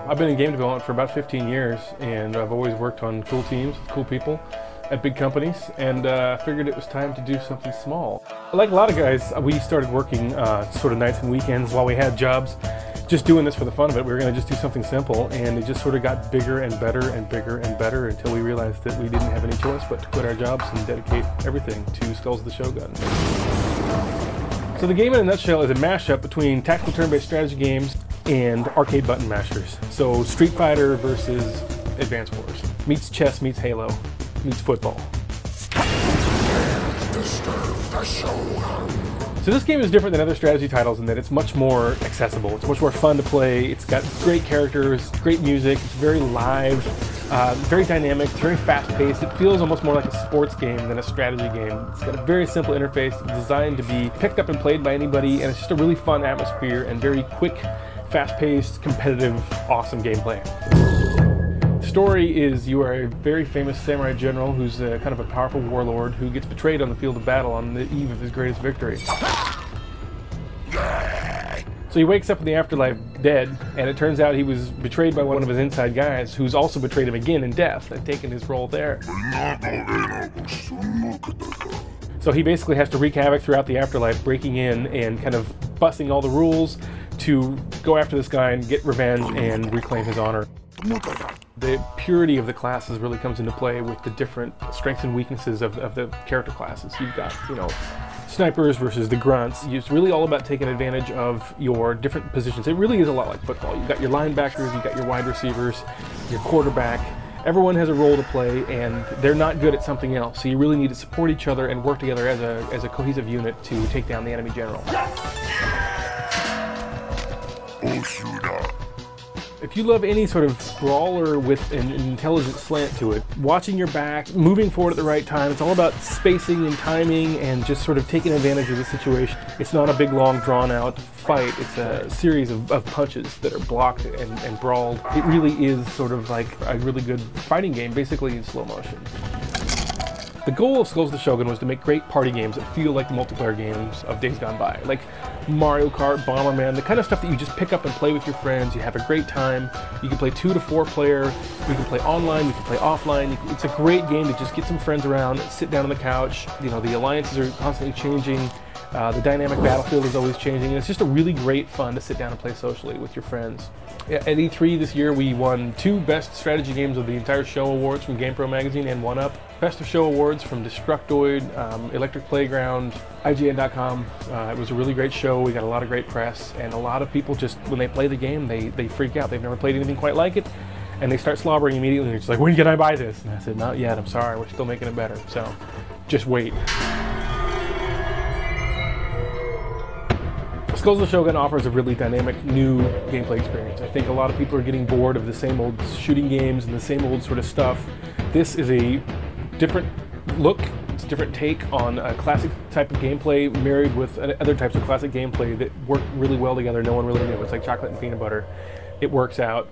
I've been in game development for about 15 years, and I've always worked on cool teams with cool people at big companies, and figured it was time to do something small. Like a lot of guys, we started working sort of nights and weekends while we had jobs, just doing this for the fun of it. We were going to just do something simple, and it just sort of got bigger and better and bigger and better until we realized that we didn't have any choice but to quit our jobs and dedicate everything to Skulls of the Shogun. So the game in a nutshell is a mashup between tactical turn-based strategy games and arcade button mashers. So Street Fighter versus Advance Wars. Meets chess, meets Halo, meets football. So this game is different than other strategy titles in that it's much more accessible. It's much more fun to play. It's got great characters, great music. It's very live, very dynamic. It's very fast-paced. It feels almost more like a sports game than a strategy game. It's got a very simple interface designed to be picked up and played by anybody, and it's just a really fun atmosphere and very quick, fast-paced, competitive, awesome gameplay. The story is you are a very famous samurai general who's kind of a powerful warlord who gets betrayed on the field of battle on the eve of his greatest victory. So he wakes up in the afterlife dead, and it turns out he was betrayed by one of his inside guys who's also betrayed him again in death and taken his role there. So he basically has to wreak havoc throughout the afterlife, breaking in and kind of busting all the rules to go after this guy and get revenge and reclaim his honor. The purity of the classes really comes into play with the different strengths and weaknesses of the character classes. You've got, snipers versus the grunts. It's really all about taking advantage of your different positions. It really is a lot like football. You've got your linebackers, you've got your wide receivers, your quarterback. Everyone has a role to play, and they're not good at something else. So you really need to support each other and work together as a cohesive unit to take down the enemy general. If you love any sort of brawler with an intelligent slant to it, watching your back, moving forward at the right time, it's all about spacing and timing and just sort of taking advantage of the situation. It's not a big, long, drawn-out fight. It's a series of punches that are blocked and brawled. It really is sort of like a really good fighting game, basically in slow motion. The goal of Skulls of the Shogun was to make great party games that feel like the multiplayer games of days gone by. Like Mario Kart, Bomberman, the kind of stuff that you just pick up and play with your friends. You have a great time. You can play 2 to 4 player. You can play online. You can play offline. It's a great game to just get some friends around, sit down on the couch. The alliances are constantly changing. The dynamic battlefield is always changing, and it's just a really great fun to sit down and play socially with your friends. At E3 this year, we won 2 Best Strategy Games of the entire show awards from GamePro magazine and 1UP. Best of Show awards from Destructoid, Electric Playground, IGN.com. It was a really great show. We got a lot of great press, and a lot of people just, when they play the game, they freak out. They've never played anything quite like it, and they start slobbering immediately. They're just like, when can I buy this? And I said, not yet, I'm sorry, we're still making it better, so just wait. Skulls of the Shogun offers a really dynamic new gameplay experience. I think a lot of people are getting bored of the same old shooting games and the same old sort of stuff. This is a different look, it's a different take on a classic type of gameplay married with other types of classic gameplay that work really well together. No one really knew. It's like chocolate and peanut butter. It works out.